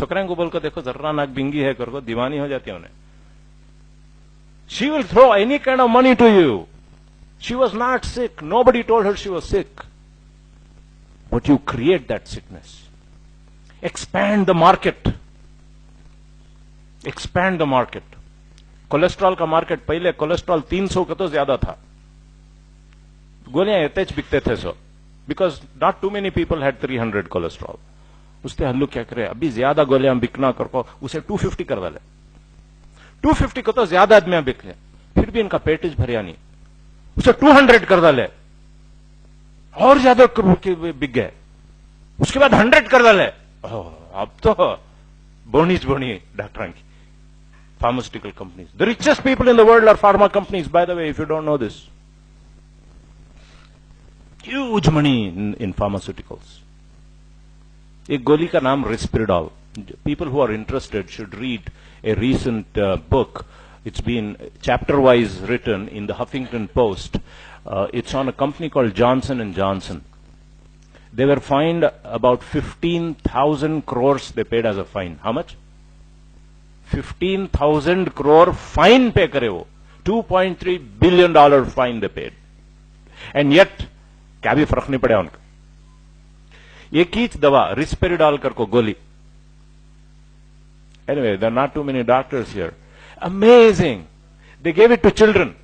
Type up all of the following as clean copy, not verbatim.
छोकराओं को बोलकर देखो जर्रा नाक बिंगी है करको दीवानी हो जाती है उन्हें. She will throw any kind of money to you. She was not sick. Nobody told her she was sick. But you create that sickness. Expand the market. Expand the market. Cholesterol का market पहले cholesterol 300 का तो ज्यादा था. गोलियां यथेच बिकते थे सो. Because not too many people had 300 cholesterol. उससे हम लोग क्या करें, अभी ज्यादा गोलियां बिकना करको उसे 250 कर डाले. 250 को तो ज्यादा आदमी बिक ले, फिर भी इनका पेटेज भरिया नहीं. उसे 200 कर डाले और ज्यादा बिक गए. उसके बाद 100 कर डाले. अब तो बोनी डॉक्टर की pharmaceutical companies. The richest people in the world are pharma companies, by the way, if you don't know this. Huge money in pharmaceuticals. एक गोली का नाम Risperdal. People who are interested should read a recent book. It's been chapter-wise written in the Huffington Post. It's on a company called Johnson & Johnson. They were fined about 15,000 crores they paid as a fine. How much? 15,000 crore fine pay करे वो. $2.3 billion fine they paid. And yet, क्या भी फर्क नहीं पड़ा उनका. एक ही दवा Risperdal करको गोली. Anyway, there are not too many doctors here. Amazing. They gave it to children.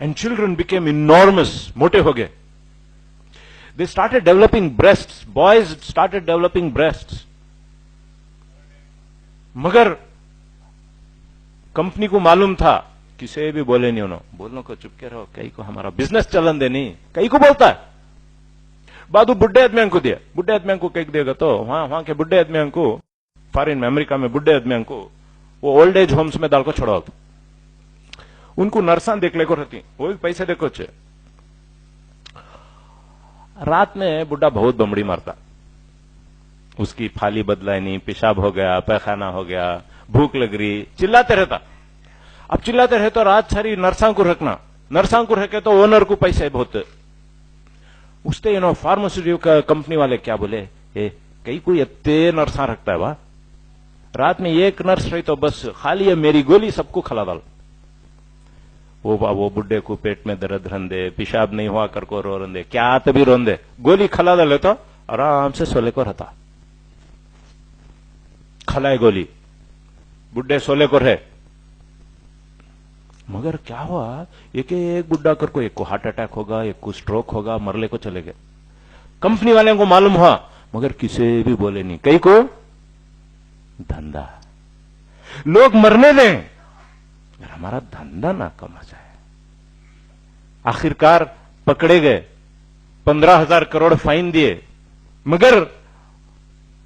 And children became enormous. मोटे हो गए. They started developing breasts. Boys started developing breasts. मगर कंपनी को मालूम था, किसे भी बोले नहीं उन्होंने. बोलने को चुप के रहो, कई को हमारा बिजनेस चलन दे नहीं. कई को बोलता है बादू बुढ़े आदमियों को दिया. बुढ़े आदमियों को कई देगा तो वहां के बुढ़े आदमियों को, फॉरेन में अमेरिका में बुढ़े आदमियों को वो ओल्ड एज होम्स में डाल को छोड़ा होता. उनको नर्सा देख ले को रहती, वो भी पैसे देखो चे. रात में बुढ़ा बहुत बमड़ी मारता. उसकी फाली बदलाई नहीं, पेशाब हो गया, पैखाना हो गया, भूख लग रही, चिल्लाते रहता. अब चिल्लाते रहे तो रात सारी नर्सा को रखना. नर्सा को रखे तो ओनर को पैसे बहुत. उससे फार्मास्यूटिकल कंपनी वाले क्या बोले, कई कोई इतने नर्सा रखता है. वाह, रात में एक नर्स रही तो बस खाली है मेरी गोली सबको खिला डाल. वो बुढ़े को पेट में दर्द रंदे, पेशाब नहीं हुआ कर को रो रंदे, क्या तभी रोंदे, गोली खिला डाले तो आराम से सोले को रहता. खलाए गोली, बुढ़े सोले को रहे. मगर क्या हुआ, एक बुढ़ा कर को, एक को हार्ट अटैक होगा, एक को स्ट्रोक होगा, मरले को चले गए. कंपनी वाले को मालूम हुआ, मगर किसे भी बोले नहीं. कई को धंधा, लोग मरने दें, हमारा धंधा ना कमा जाए. आखिरकार पकड़े गए, 15,000 करोड़ फाइन दिए, मगर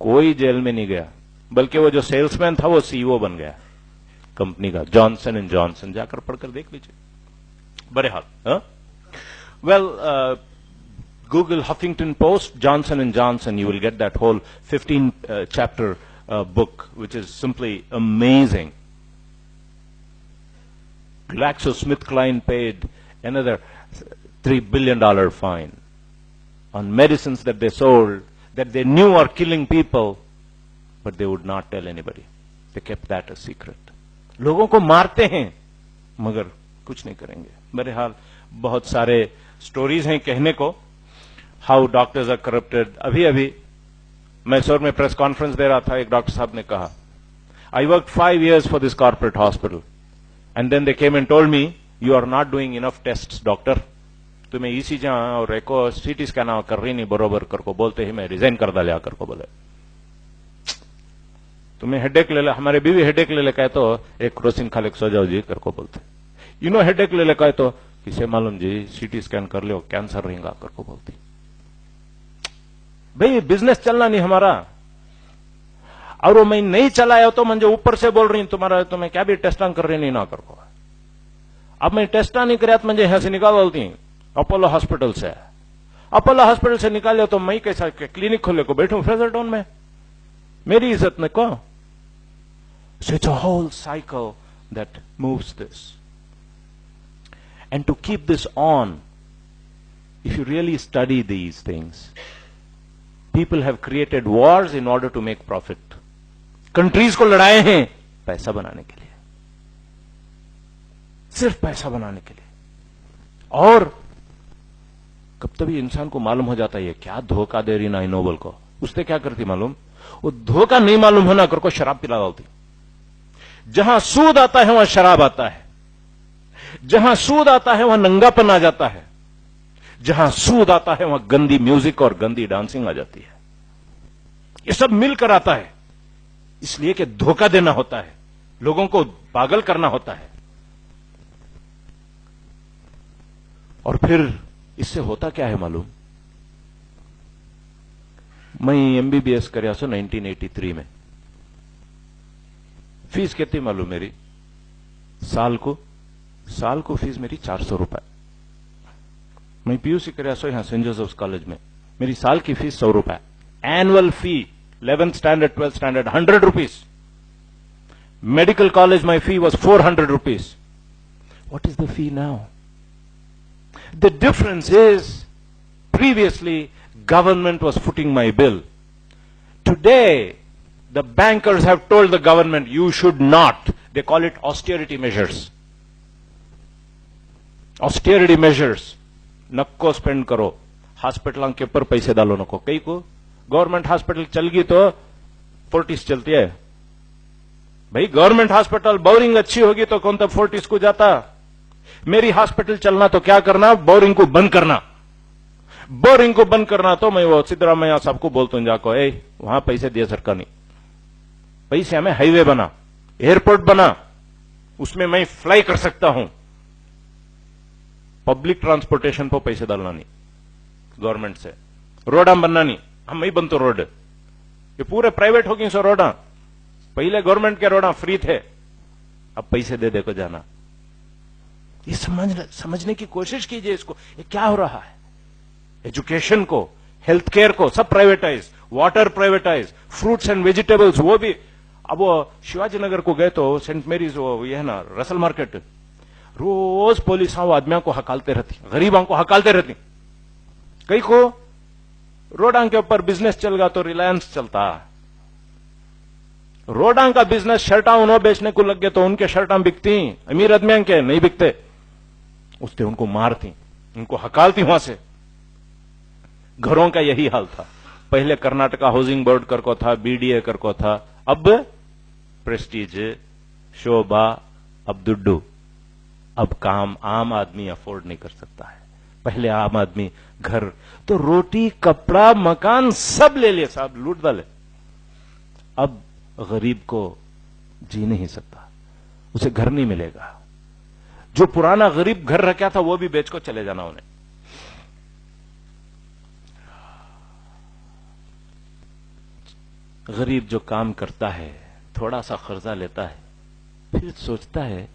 कोई जेल में नहीं गया. बल्कि वो जो सेल्समैन था वो सीईओ बन गया कंपनी का, जॉनसन एंड जॉनसन. जाकर पढ़कर देख लीजिए. बड़े हाल. Well, Google Huffington Post, Johnson and Johnson, you will get that whole 15 chapter book, which is simply amazing. GlaxoSmithKline paid another $3 billion fine on medicines that they sold that they knew are killing people, but they would not tell anybody. They kept that a secret. लोगों को मारते हैं मगर कुछ नहीं करेंगे. बहरहाल बहुत सारे स्टोरीज हैं कहने को. How doctors are corrupted. अभी मैसूर में प्रेस कॉन्फ्रेंस दे रहा था, एक डॉक्टर साहब ने कहा, I work 5 years for this corporate hospital and then they came and told me you are not doing enough test doctor. तुम्हें ईसीजी और एको सीटी स्कैन कर रही नहीं बरोबर करको बोलते ही मैं रिजाइन कर डाले आकर को. बोले तुम्हें हेडेक ले ले, हमारे बीवी हेडेक ले ले कहे तो एक क्रोसिन खा ले सो जाओ जी करको बोलते. हेडेक ले ले कहे तो किसे मालूम जी, सीटी स्कैन कर लो कैंसर रहेगा करको बोलती. भाई बिजनेस चलना नहीं हमारा. और वो मैं नहीं चलाया तो मुझे ऊपर से बोल रही तुम्हारा तुम्हें क्या भी टेस्टा कर रही नहीं ना करको. अब मैं टेस्टा नहीं कराया तो मुझे यहां से निकाल बोलती अपोलो हॉस्पिटल से. अपोलो हॉस्पिटल से निकाले तो मैं कैसा क्लिनिक खोले को बैठूं फ्रेजरटाउन में, मेरी इज्जत में को. So it's a whole cycle that moves this. And to keep this on, if you really study these things, people have created wars in order to make profit. Countries को लड़ाए हैं पैसा बनाने के लिए, सिर्फ पैसा बनाने के लिए। और कब तभी इंसान को मालूम हो जाता है ये क्या धोखा दे रही ना नोबल को। उसने क्या करती मालूम, वो धोखा नहीं मालूम होना कर को शराब पिला डालती। जहां सूद आता है वहां शराब आता है, जहां सूद आता है वहां नंगापन आ जाता है, जहां सूद आता है वहां गंदी म्यूजिक और गंदी डांसिंग आ जाती है। ये सब मिलकर आता है, इसलिए कि धोखा देना होता है, लोगों को पागल करना होता है। और फिर इससे होता क्या है मालूम, मैं एमबीबीएस કર્યા છું 1983 में। फीस कितनी मालूम मेरी, साल को फीस मेरी 400 रुपए। मैं पीयूसी કર્યા છું यहां सेंट जोसेफ्स कॉलेज में, मेरी साल की फीस 100 रुपए। Annual fee 11th standard 12th standard 100 rupees. Medical college my fee was 400 rupees. What is the fee now? The difference is, previously, government was footing my bill. Today, the bankers have told the government, you should not. They call it austerity measures. Austerity measures. नको spend करो, हॉस्पिटलों के ऊपर पैसे डालो नको। कई को गवर्नमेंट हॉस्पिटल चल गई तो फोर्टिस चलती है। भाई गवर्नमेंट हॉस्पिटल बोरिंग अच्छी होगी तो कौन तब फोर्टिस को जाता। मेरी हॉस्पिटल चलना तो क्या करना, बोरिंग को बंद करना। बोरिंग को बंद करना तो मैं वो सिद्धरामैया साहब को बोलता हूं जाको, वहां पैसे दिए सरकार ने, पैसे हमें हाईवे बना, एयरपोर्ट बना, उसमें मैं फ्लाई कर सकता हूं। पब्लिक ट्रांसपोर्टेशन पर पैसे डालना नहीं गवर्नमेंट से, रोडा बनना नहीं, हम ही बनते रोड, ये पूरे प्राइवेट हो गई सो रोडा। पहले गवर्नमेंट के रोडा फ्री थे, अब पैसे दे दे को जाना। ये समझने की कोशिश कीजिए इसको, ये क्या हो रहा है। एजुकेशन को, हेल्थ केयर को सब privatise, water privatise, fruits and vegetables वो भी। अब वो शिवाजी नगर को गए तो सेंट मेरीज वो ये है ना रसल मार्केट, रोज पुलिस वो आदमियों को हकालते रहती, गरीबों को हकालते रहती। कई को रोडां के ऊपर बिजनेस चल गया तो रिलायंस चलता, रोडां का बिजनेस शर्टा उन्होंने बेचने को लग गए तो उनके शर्टा बिकती, अमीर आदमियों के नहीं बिकते, उसने उनको मारती, उनको हकालती वहां से। घरों का यही हाल था। पहले कर्नाटका हाउसिंग बोर्ड कर को था, बीडीए कर को था, अब प्रेस्टीज, शोभा, अब दुड्डू। अब काम आम आदमी अफोर्ड नहीं कर सकता है। पहले आम आदमी घर तो रोटी कपड़ा मकान सब ले लिए साहब, लूट डाले। अब गरीब को जी नहीं सकता, उसे घर नहीं मिलेगा। जो पुराना गरीब घर रखा था वो भी बेच को चले जाना उन्हें। गरीब जो काम करता है, थोड़ा सा कर्जा लेता है, फिर सोचता है